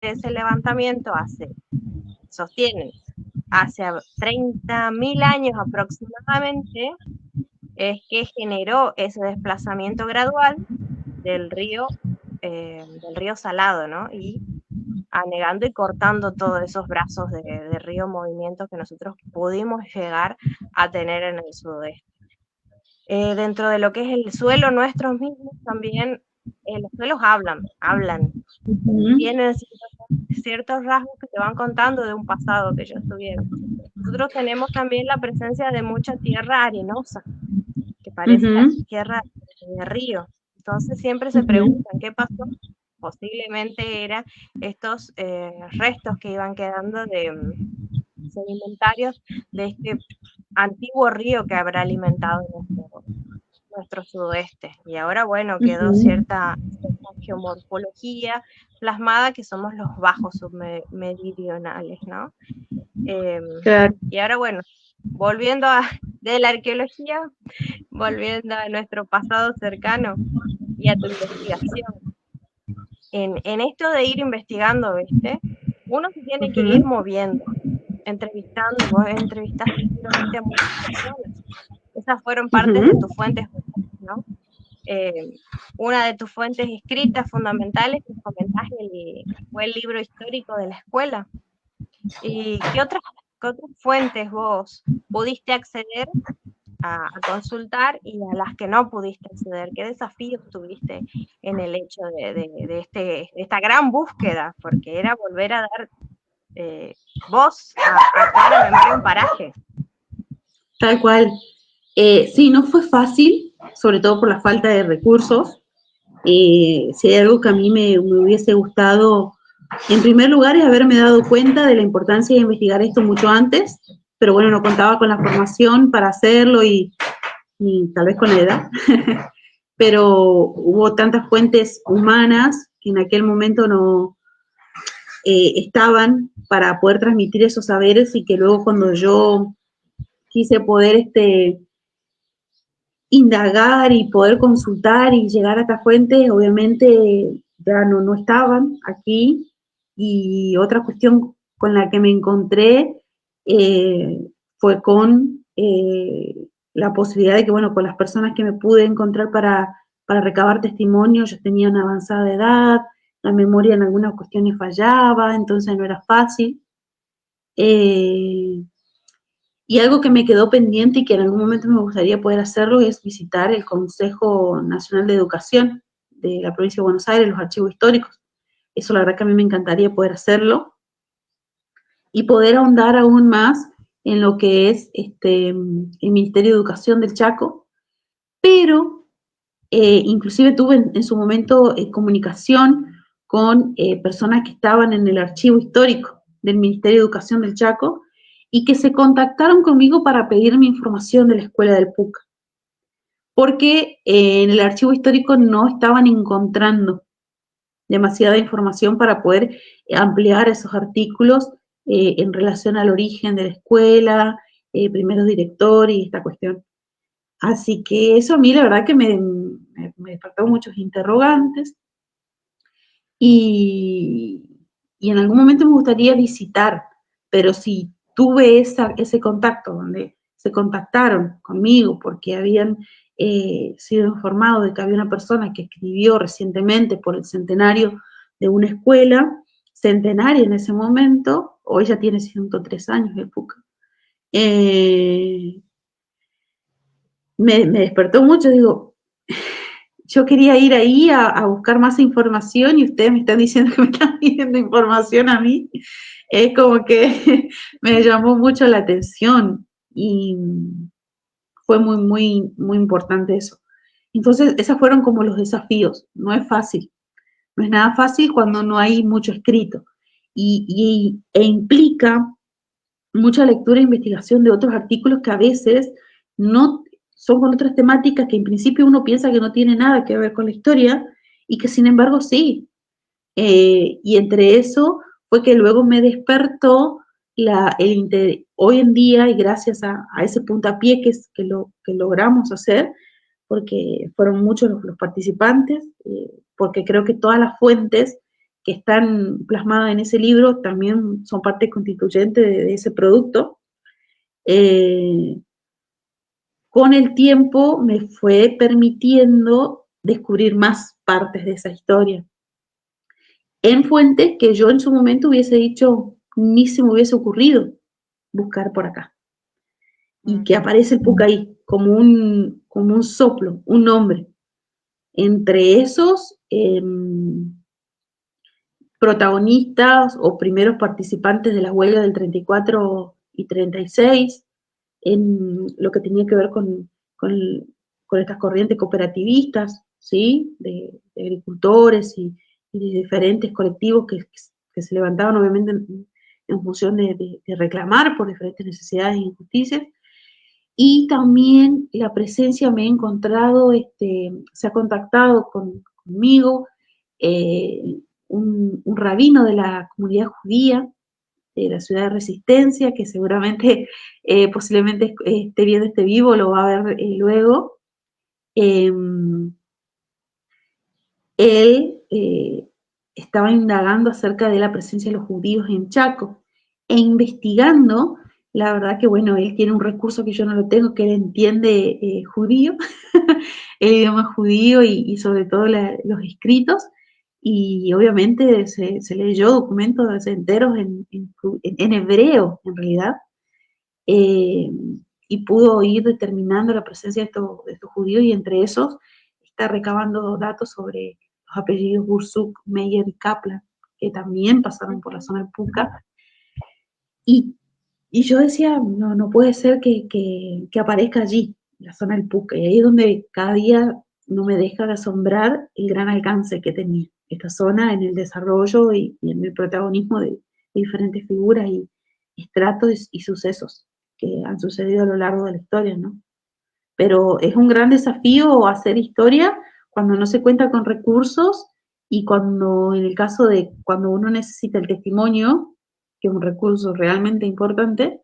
ese levantamiento sostienen, hace 30.000 años aproximadamente, es que generó ese desplazamiento gradual del río Salado, ¿no? Y anegando y cortando todos esos brazos de río movimiento que nosotros pudimos llegar a tener en el sudeste. Dentro de lo que es el suelo nuestros mismos también, los suelos hablan, Ujú. tienen ciertos rasgos que te van contando de un pasado que ellos tuvieron. Nosotros tenemos también la presencia de mucha tierra arenosa, que parece la Ujú. tierra de río. Entonces siempre se Ujú. preguntan qué pasó. Posiblemente eran estos restos que iban quedando de sedimentarios de este antiguo río que habrá alimentado nuestro sudoeste. Y ahora, bueno, quedó Ujú. cierta geomorfología plasmada que somos los bajos submeridionales, ¿no? Em, Claro. y ahora, bueno, volviendo de la arqueología, volviendo a nuestro pasado cercano y a tu investigación. En esto de ir investigando, ¿viste? Uno se tiene que ir Ujú. moviendo, entrevistando, vos entrevistaste seguramente a muchas personas. Esas fueron partes de Ujú. tus fuentes, ¿no? Eh, una de tus fuentes escritas fundamentales que comentaste fue el libro histórico de la escuela. ¿Y qué otras fuentes vos pudiste acceder a consultar y a las que no pudiste acceder? ¿Qué desafíos tuviste en el hecho de esta gran búsqueda? Porque era volver a dar voz a toda la memoria un paraje. Tal cual. Sí, no fue fácil, sobre todo por la falta de recursos. Si hay algo que a mí me hubiese gustado, en primer lugar, es haberme dado cuenta de la importancia de investigar esto mucho antes, pero bueno, no contaba con la formación para hacerlo y ni tal vez con la edad, pero hubo tantas fuentes humanas que en aquel momento no estaban para poder transmitir esos saberes y que luego cuando yo quise poder indagar y poder consultar y llegar a estas fuentes, obviamente ya no estaban aquí. Y otra cuestión con la que me encontré eh, fue con la posibilidad de que, bueno, con las personas que me pude encontrar para recabar testimonios, yo tenía una avanzada edad, la memoria en algunas cuestiones fallaba, entonces no era fácil. Eh, y algo que me quedó pendiente y que en algún momento me gustaría poder hacerlo es visitar el Consejo Nacional de Educación de la provincia de Buenos Aires, los archivos históricos. Eso la verdad que a mí me encantaría poder hacerlo y poder ahondar aún más en lo que es el Ministerio de Educación del Chaco, pero inclusive tuve en su momento comunicación con personas que estaban en el archivo histórico del Ministerio de Educación del Chaco y que se contactaron conmigo para pedirme información de la escuela del PUC, porque en el archivo histórico no estaban encontrando demasiada información para poder ampliar esos artículos en relación al origen de la escuela, primeros directores y esta cuestión. Así que eso a mí la verdad que me despertó muchos interrogantes y, y en algún momento me gustaría visitar, pero si tuve ese contacto donde se contactaron conmigo porque habían sido informados de que había una persona que escribió recientemente por el centenario de una escuela, centenaria en ese momento, hoy ya tiene 103 años el PUCA, eh, me despertó mucho, digo, yo quería ir ahí a buscar más información y ustedes me están diciendo que me están pidiendo información a mí. Es como que me llamó mucho la atención y fue muy, muy, muy importante eso. Entonces, esos fueron como los desafíos. No es fácil. No es nada fácil cuando no hay mucho escrito. E implica mucha lectura e investigación de otros artículos que a veces no son con otras temáticas que en principio uno piensa que no tiene nada que ver con la historia y que sin embargo sí. Y entre eso fue que luego me despertó hoy en día y gracias a ese puntapié que logramos hacer, porque fueron muchos los participantes, porque creo que todas las fuentes que están plasmadas en ese libro también son parte constituyente de ese producto. Con el tiempo me fue permitiendo descubrir más partes de esa historia. En fuentes que yo en su momento hubiese dicho, ni se me hubiese ocurrido buscar por acá. Y que aparece el Pucaí como un soplo, un nombre. Entre esos protagonistas o primeros participantes de las huelgas del 34 y 36, en lo que tenía que ver con estas corrientes cooperativistas, ¿sí? De agricultores y de diferentes colectivos que se levantaban obviamente en función de reclamar por diferentes necesidades e injusticias. Y también la presencia, me he encontrado, se ha contactado conmigo un rabino de la comunidad judía de la ciudad de Resistencia, que seguramente posiblemente esté viendo este vivo, lo va a ver luego. Él estaba indagando acerca de la presencia de los judíos en Chaco e investigando. La verdad que, bueno, él tiene un recurso que yo no lo tengo, que él entiende judío, el idioma judío y sobre todo los escritos, y obviamente se leyó documentos enteros en hebreo, en realidad, eh, y pudo ir determinando la presencia de estos judíos, y entre esos está recabando datos sobre los apellidos Bursuk, Meyer y Kaplan, que también pasaron por la zona del Puca. Y yo decía, no puede ser que aparezca allí, la zona del Puca, y ahí es donde cada día no me deja de asombrar el gran alcance que tenía esta zona en el desarrollo y en el protagonismo de diferentes figuras y estratos y sucesos que han sucedido a lo largo de la historia, ¿no? Pero es un gran desafío hacer historia cuando no se cuenta con recursos y cuando, en el caso de cuando uno necesita el testimonio, que es un recurso realmente importante,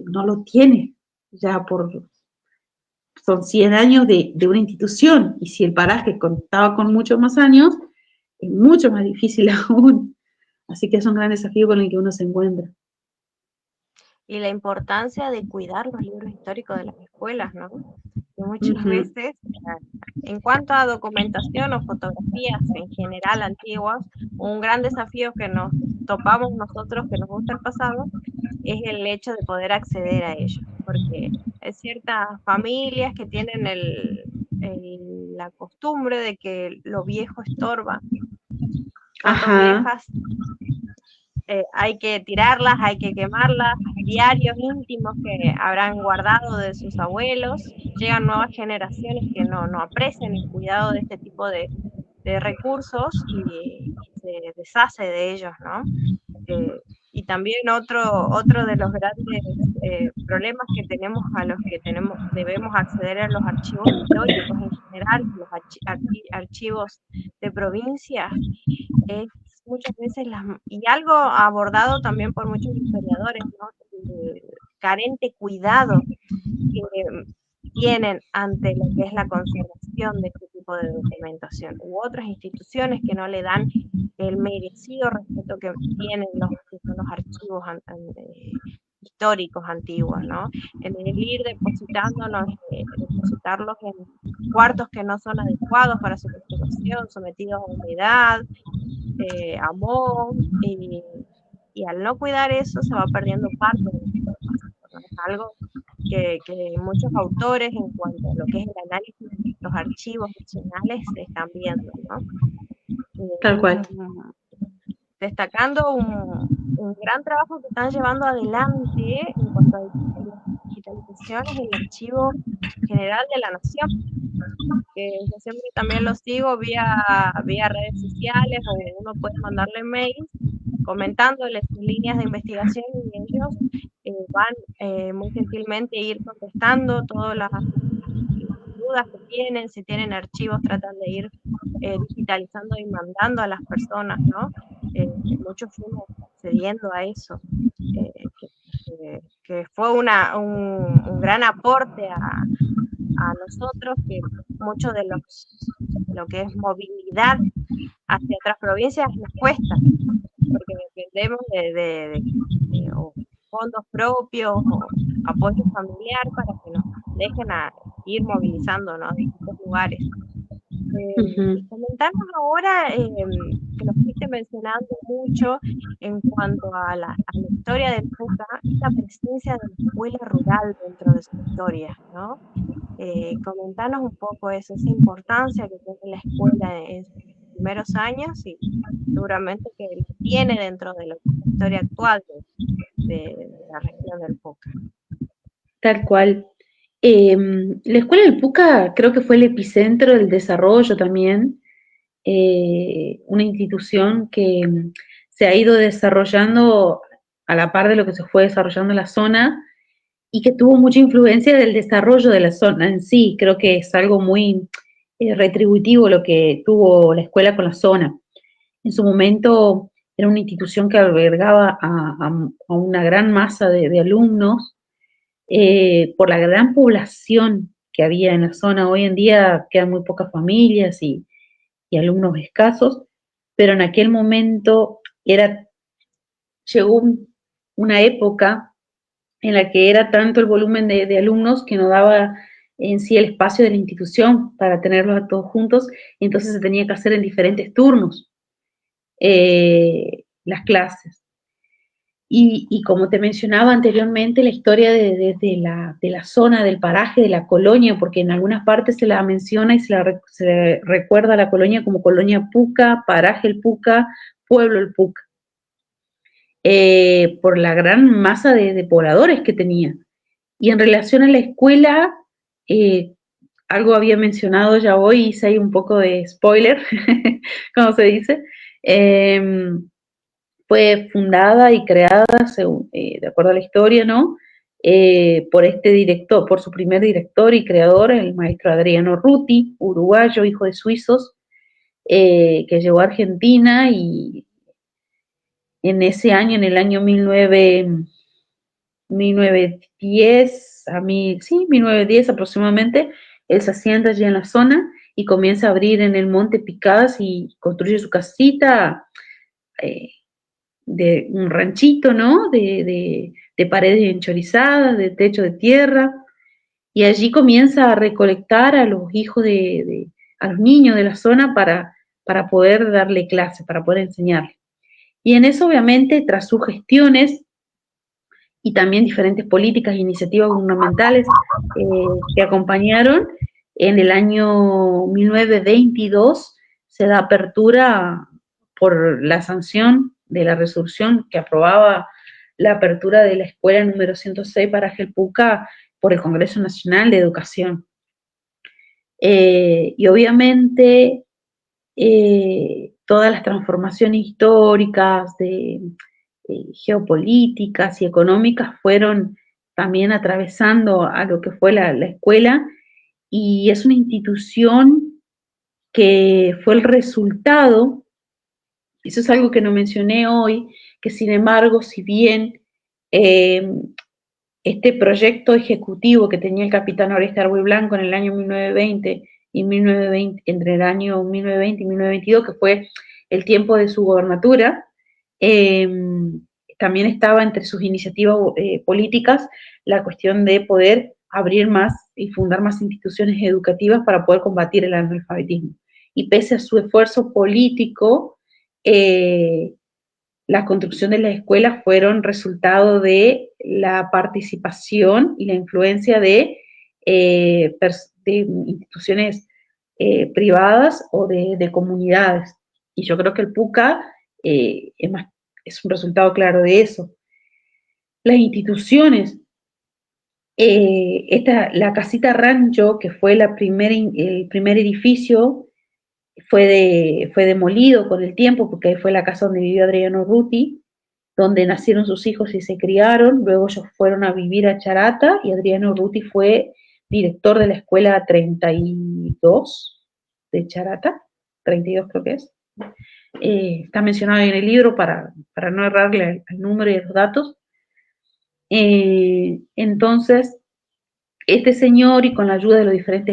no lo tiene ya son 100 años de una institución, y si el paraje contaba con muchos más años, es mucho más difícil aún. Así que es un gran desafío con el que uno se encuentra. Y la importancia de cuidar los libros históricos de las escuelas, ¿no? Que muchas veces, en cuanto a documentación o fotografías en general antiguas, un gran desafío que nos topamos nosotros que nos gusta el pasado es el hecho de poder acceder a ellos, porque hay ciertas familias que tienen la costumbre de que lo viejo estorba, fotos viejas hay que tirarlas, hay que quemarlas, diarios íntimos que habrán guardado de sus abuelos, llegan nuevas generaciones que no aprecian el cuidado de este tipo de recursos y se deshace de ellos, ¿no? Y también otro de los grandes problemas que tenemos a los que debemos acceder a los archivos históricos en general, los archivos de provincias, es muchas veces y algo abordado también por muchos historiadores, ¿no? El carente cuidado que tienen ante lo que es la conservación de este tipo de documentación, u otras instituciones que no le dan el merecido respeto que tienen que son los archivos históricos antiguos, ¿no? En el ir depositarlos en cuartos que no son adecuados para su conservación, sometidos a humedad, a moho, y al no cuidar eso se va perdiendo parte de nuestro pasado, ¿no? Es algo que muchos autores en cuanto a lo que es el análisis de los archivos nacionales están viendo, ¿no? Tal cual. Destacando un gran trabajo que están llevando adelante en cuanto a digitalización es el Archivo General de la Nación, que yo siempre también lo sigo vía redes sociales, o uno puede mandarle mails comentándole sus líneas de investigación, y ellos van muy gentilmente ir contestando todas las dudas que tienen. Si tienen archivos, tratan de ir digitalizando y mandando a las personas, ¿no? Muchos fuimos accediendo a eso, que fue un gran aporte a nosotros, que mucho de lo que es movilidad hacia otras provincias nos cuesta, porque dependemos de o fondos propios o apoyo familiar para que nos dejen ir movilizando, ¿no? A distintos lugares. Y Ujú. comentarnos ahora, que nos fuiste mencionando mucho en cuanto a la historia del PUCA, esta presencia de la escuela rural dentro de su historia, ¿no? Comentarnos un poco eso, esa importancia que tiene la escuela en sus primeros años y seguramente que lo tiene dentro de la historia actual de la región del PUCA. Tal cual. La Escuela del Puca creo que fue el epicentro del desarrollo también, una institución que se ha ido desarrollando a la par de lo que se fue desarrollando en la zona y que tuvo mucha influencia del desarrollo de la zona en sí. Creo que es algo muy retributivo lo que tuvo la escuela con la zona. En su momento era una institución que albergaba a una gran masa de alumnos por la gran población que había en la zona. Hoy en día quedan muy pocas familias y alumnos escasos, pero en aquel momento era, llegó una época en la que era tanto el volumen de alumnos que no daba en sí el espacio de la institución para tenerlos a todos juntos, y entonces se tenía que hacer en diferentes turnos las clases. Y como te mencionaba anteriormente, la historia de la zona, del paraje, de la colonia, porque en algunas partes se la menciona y se recuerda a la colonia como colonia Puca, paraje el Puca, pueblo el Puca, por la gran masa de pobladores que tenía. Y en relación a la escuela, eh, algo había mencionado ya hoy, hice ahí un poco de spoiler, como se dice. Eh, Fue fundada y creada, según, de acuerdo a la historia, ¿no? Por este director, por su primer director y creador, el maestro Adriano Ruti, uruguayo, hijo de suizos, que llegó a Argentina y en ese año, en el año 1910, sí, 1910 aproximadamente, él se asienta allí en la zona y comienza a abrir en el Monte Picadas y construye su casita, eh, de un ranchito, ¿no? De paredes enchorizadas, de techo de tierra, y allí comienza a recolectar a los hijos a los niños de la zona para poder darle clase, para poder enseñarle. Y en eso, obviamente, tras sus gestiones y también diferentes políticas e iniciativas gubernamentales que acompañaron, en el año 1922 se da apertura por la sanción de la resolución que aprobaba la apertura de la escuela número 106 para Gelpuca por el Congreso Nacional de Educación. Y obviamente todas las transformaciones históricas, geopolíticas y económicas fueron también atravesando a lo que fue la escuela, y es una institución que fue el resultado, eso es algo que no mencioné hoy, que sin embargo, si bien eh, este proyecto ejecutivo que tenía el capitán Oreste Arbuy Blanco en el año 1920 y 1920, entre el año 1920 y 1922, que fue el tiempo de su gobernatura, eh, también estaba entre sus iniciativas políticas la cuestión de poder abrir más y fundar más instituciones educativas para poder combatir el analfabetismo. Y pese a su esfuerzo político, la construcción de las escuelas fueron resultado de la participación y la influencia de instituciones privadas o de comunidades. Y yo creo que el PUCA es un resultado claro de eso. Las instituciones, la casita rancho, que fue el primer edificio, fue demolido con el tiempo, porque ahí fue la casa donde vivió Adriano Ruti, donde nacieron sus hijos y se criaron. Luego ellos fueron a vivir a Charata y Adriano Ruti fue director de la escuela 32 de Charata, 32 creo que es. Está mencionado en el libro para no errarle al número y a los datos. Entonces, este señor, y con la ayuda de los diferentes